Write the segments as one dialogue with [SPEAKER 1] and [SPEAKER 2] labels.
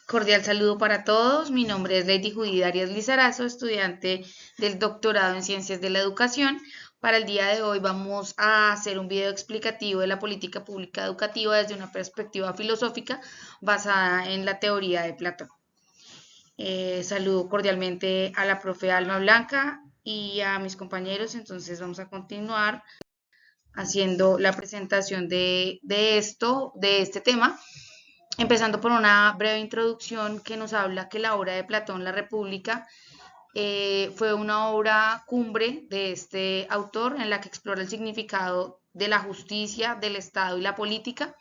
[SPEAKER 1] Cordial saludo para todos. Mi nombre es Lady Judith Arias Lizarazo, estudiante del doctorado en Ciencias de la Educación. Para el día de hoy vamos a hacer un video explicativo de la política pública educativa desde una perspectiva filosófica basada en la teoría de Platón. Saludo cordialmente a la profe Alma Blanca y a mis compañeros. Entonces vamos a continuar haciendo la presentación de este tema, empezando por una breve introducción que nos habla que la obra de Platón, La República, fue una obra cumbre de este autor en la que explora el significado de la justicia, del Estado y la política,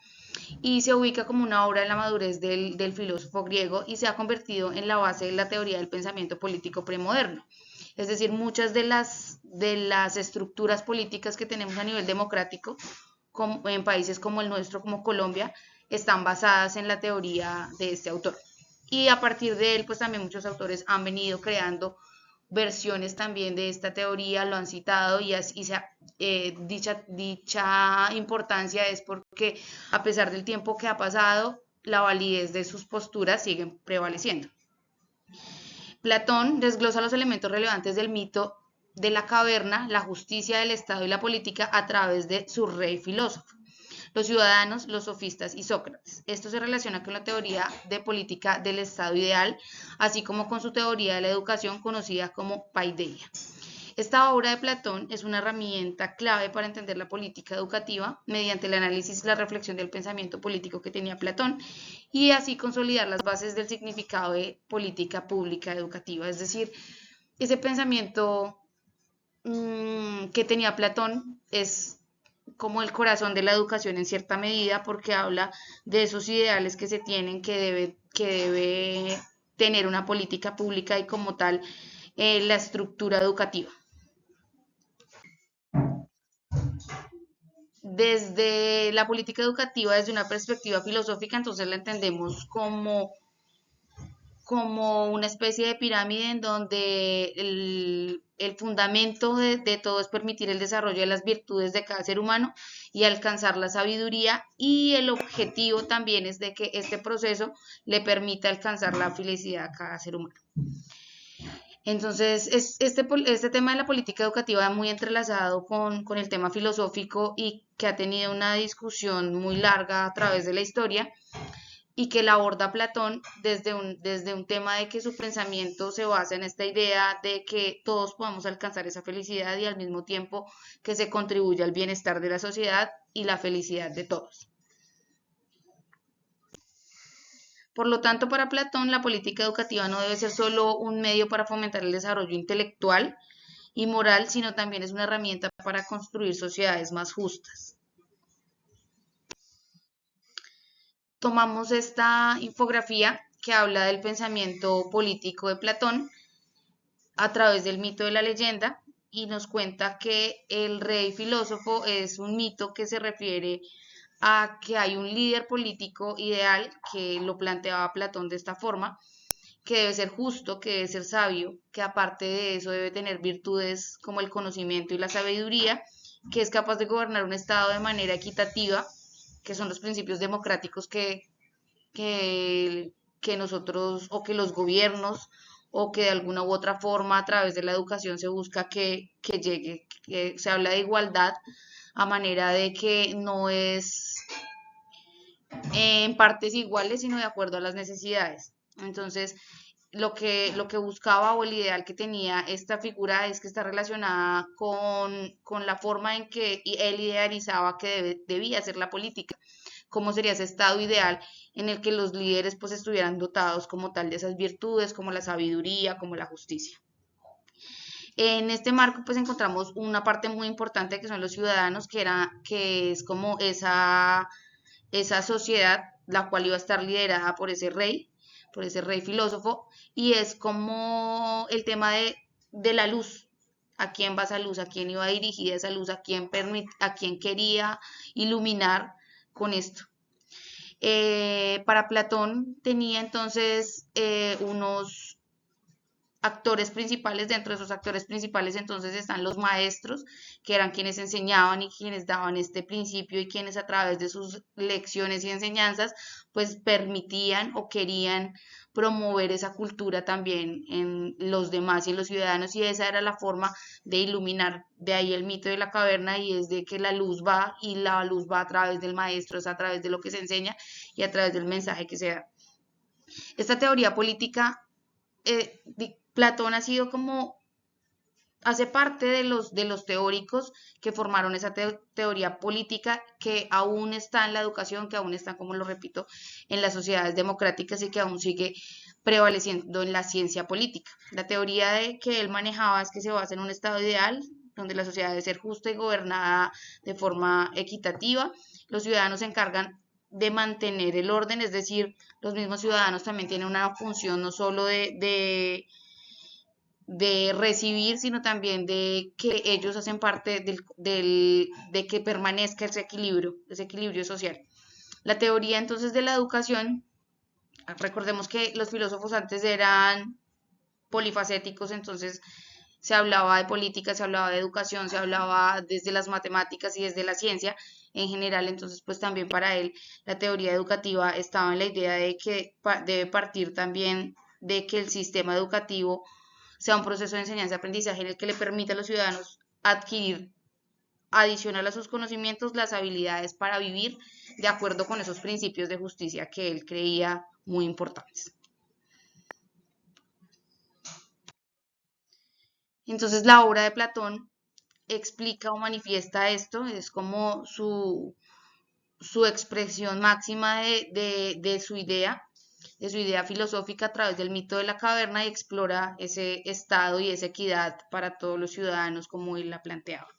[SPEAKER 1] y se ubica como una obra de la madurez del filósofo griego y se ha convertido en la base de la teoría del pensamiento político premoderno. Es decir, muchas de las estructuras políticas que tenemos a nivel democrático, como en países como el nuestro, como Colombia, están basadas en la teoría de este autor. Y a partir de él, pues también muchos autores han venido creando versiones también de esta teoría, lo han citado dicha importancia es porque a pesar del tiempo que ha pasado, la validez de sus posturas sigue prevaleciendo. Platón desglosa los elementos relevantes del mito de la caverna, la justicia del Estado y la política a través de su rey filósofo, los ciudadanos, los sofistas y Sócrates. Esto se relaciona con la teoría de política del Estado ideal, así como con su teoría de la educación conocida como paideia. Esta obra de Platón es una herramienta clave para entender la política educativa mediante el análisis y la reflexión del pensamiento político que tenía Platón y así consolidar las bases del significado de política pública educativa. Es decir, ese pensamiento que tenía Platón es como el corazón de la educación en cierta medida porque habla de esos ideales que se tienen que debe tener una política pública y como tal la estructura educativa. Desde la política educativa, desde una perspectiva filosófica, entonces la entendemos como una especie de pirámide en donde el fundamento de todo es permitir el desarrollo de las virtudes de cada ser humano y alcanzar la sabiduría, y el objetivo también es de que este proceso le permita alcanzar la felicidad a cada ser humano. Entonces, este tema de la política educativa muy entrelazado con el tema filosófico y que ha tenido una discusión muy larga a través de la historia y que la aborda Platón desde un tema de que su pensamiento se basa en esta idea de que todos podamos alcanzar esa felicidad y al mismo tiempo que se contribuya al bienestar de la sociedad y la felicidad de todos. Por lo tanto, para Platón, la política educativa no debe ser solo un medio para fomentar el desarrollo intelectual y moral, sino también es una herramienta para construir sociedades más justas. Tomamos esta infografía que habla del pensamiento político de Platón a través del mito de la leyenda y nos cuenta que el rey filósofo es un mito que se refiere a que hay un líder político ideal, que lo planteaba Platón de esta forma, que debe ser justo, que debe ser sabio, que aparte de eso debe tener virtudes como el conocimiento y la sabiduría, que es capaz de gobernar un estado de manera equitativa, que son los principios democráticos que nosotros o que los gobiernos o que de alguna u otra forma a través de la educación se busca que llegue, que se habla de igualdad a manera de que no es en partes iguales, sino de acuerdo a las necesidades. Entonces, lo que buscaba o el ideal que tenía esta figura es que está relacionada con la forma en que él idealizaba que debía ser la política, cómo sería ese estado ideal en el que los líderes pues estuvieran dotados como tal de esas virtudes, como la sabiduría, como la justicia. En este marco pues encontramos una parte muy importante que son los ciudadanos, que es como esa sociedad la cual iba a estar liderada por ese rey filósofo, y es como el tema de la luz, a quién va esa luz, a quién iba dirigida esa luz, a quién quería iluminar con esto. Para Platón tenía entonces actores principales. Dentro de esos actores principales entonces están los maestros, que eran quienes enseñaban y quienes daban este principio y quienes a través de sus lecciones y enseñanzas pues permitían o querían promover esa cultura también en los demás y en los ciudadanos, y esa era la forma de iluminar. De ahí el mito de la caverna, y es de que la luz va, y la luz va a través del maestro, es a través de lo que se enseña y a través del mensaje que se da. Esta teoría política, Platón ha sido como, hace parte de los teóricos que formaron esa teoría política, que aún está en la educación, que aún está, como lo repito, en las sociedades democráticas, y que aún sigue prevaleciendo en la ciencia política. La teoría que él manejaba es que se basa en un estado ideal, donde la sociedad debe ser justa y gobernada de forma equitativa. Los ciudadanos se encargan de mantener el orden, es decir, los mismos ciudadanos también tienen una función no solo de recibir, sino también de que ellos hacen parte de que permanezca ese equilibrio social. La teoría entonces de la educación, recordemos que los filósofos antes eran polifacéticos, entonces se hablaba de política, se hablaba de educación, se hablaba desde las matemáticas y desde la ciencia en general. Entonces pues también para él la teoría educativa estaba en la idea de que debe partir también de que el sistema educativo sea un proceso de enseñanza-aprendizaje en el que le permita a los ciudadanos adquirir, adicional a sus conocimientos, las habilidades para vivir de acuerdo con esos principios de justicia que él creía muy importantes. Entonces la obra de Platón explica o manifiesta esto, es como su expresión máxima de su idea filosófica a través del mito de la caverna, y explora ese estado y esa equidad para todos los ciudadanos como él la planteaba.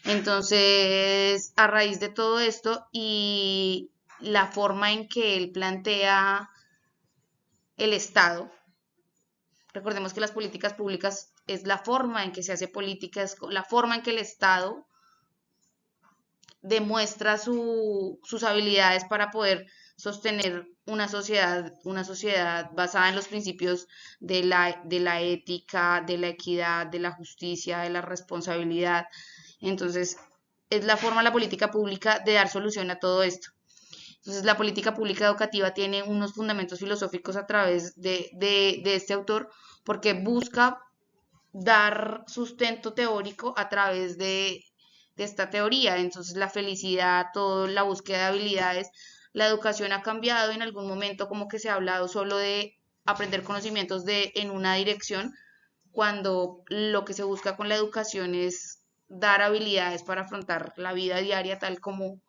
[SPEAKER 1] Entonces, a raíz de todo esto y la forma en que él plantea el Estado, recordemos que las políticas públicas es la forma en que se hace política, es la forma en que el Estado demuestra sus habilidades para poder sostener una sociedad basada en los principios de la ética, de la equidad, de la justicia, de la responsabilidad. Entonces, es la forma, la política pública, de dar solución a todo esto. Entonces, la política pública educativa tiene unos fundamentos filosóficos a través de este autor, porque busca dar sustento teórico a través de esta teoría. Entonces, la felicidad, toda la búsqueda de habilidades, la educación ha cambiado en algún momento, como que se ha hablado solo de aprender conocimientos en una dirección, cuando lo que se busca con la educación es dar habilidades para afrontar la vida diaria tal como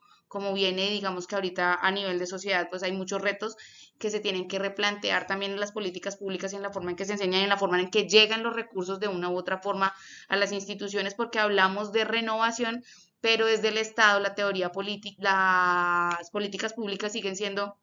[SPEAKER 1] viene. Digamos que ahorita a nivel de sociedad pues hay muchos retos que se tienen que replantear también en las políticas públicas y en la forma en que se enseñan y en la forma en que llegan los recursos de una u otra forma a las instituciones, porque hablamos de renovación, pero desde el Estado la teoría política, las políticas públicas siguen siendo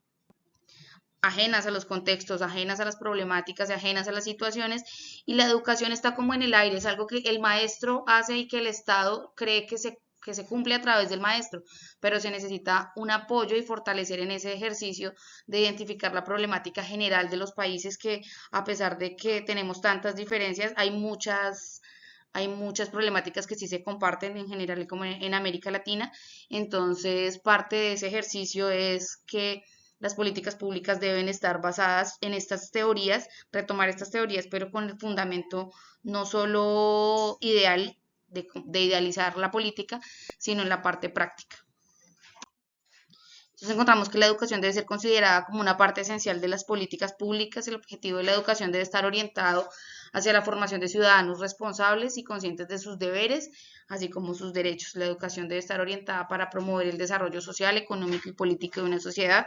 [SPEAKER 1] ajenas a los contextos, ajenas a las problemáticas, ajenas a las situaciones, y la educación está como en el aire, es algo que el maestro hace y que el Estado cree que se cumple a través del maestro, pero se necesita un apoyo y fortalecer en ese ejercicio de identificar la problemática general de los países, que a pesar de que tenemos tantas diferencias, hay muchas problemáticas que sí se comparten en general, como en América Latina. Entonces, parte de ese ejercicio es que las políticas públicas deben estar basadas en estas teorías, retomar estas teorías, pero con el fundamento no solo ideal de idealizar la política, sino en la parte práctica. Entonces encontramos que la educación debe ser considerada como una parte esencial de las políticas públicas. El objetivo de la educación debe estar orientado hacia la formación de ciudadanos responsables y conscientes de sus deberes, así como sus derechos. La educación debe estar orientada para promover el desarrollo social, económico y político de una sociedad.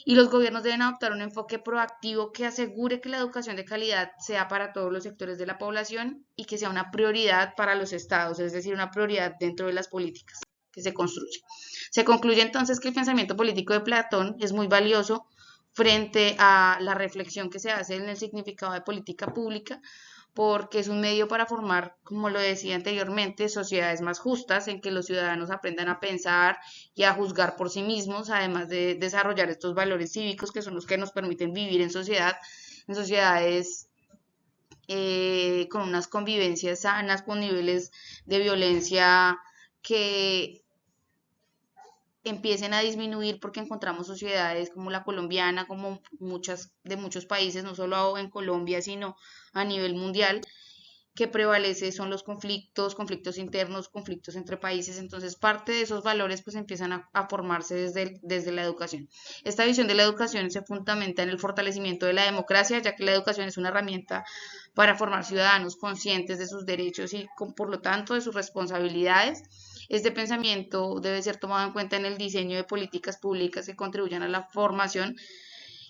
[SPEAKER 1] Y los gobiernos deben adoptar un enfoque proactivo que asegure que la educación de calidad sea para todos los sectores de la población y que sea una prioridad para los estados, es decir, una prioridad dentro de las políticas que se construyen. Se concluye entonces que el pensamiento político de Platón es muy valioso frente a la reflexión que se hace en el significado de política pública, porque es un medio para formar, como lo decía anteriormente, sociedades más justas, en que los ciudadanos aprendan a pensar y a juzgar por sí mismos, además de desarrollar estos valores cívicos que son los que nos permiten vivir en sociedad, en sociedades con unas convivencias sanas, con niveles de violencia que empiecen a disminuir, porque encontramos sociedades como la colombiana, como muchas de muchos países, no solo en Colombia, sino a nivel mundial, que prevalece son los conflictos, conflictos internos, conflictos entre países. Entonces parte de esos valores pues empiezan a formarse desde la educación. Esta visión de la educación se fundamenta en el fortalecimiento de la democracia, ya que la educación es una herramienta para formar ciudadanos conscientes de sus derechos y por lo tanto de sus responsabilidades. Este pensamiento debe ser tomado en cuenta en el diseño de políticas públicas que contribuyan a la formación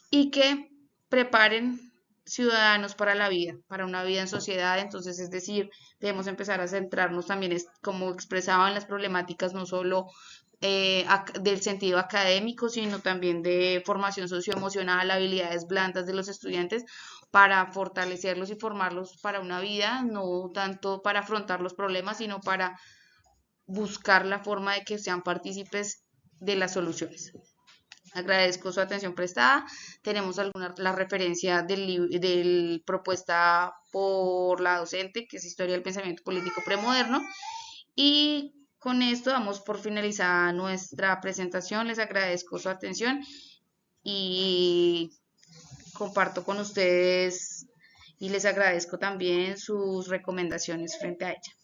[SPEAKER 1] y que preparen ciudadanos para la vida, para una vida en sociedad. Entonces, es decir, debemos empezar a centrarnos también, como expresaba, en las problemáticas no solo del sentido académico, sino también de formación socioemocional, habilidades blandas de los estudiantes para fortalecerlos y formarlos para una vida, no tanto para afrontar los problemas, sino para buscar la forma de que sean partícipes de las soluciones. Agradezco su atención prestada. Tenemos la referencia del propuesta por la docente, que es Historia del Pensamiento Político Premoderno. Y con esto damos por finalizada nuestra presentación. Les agradezco su atención y comparto con ustedes y les agradezco también sus recomendaciones frente a ella.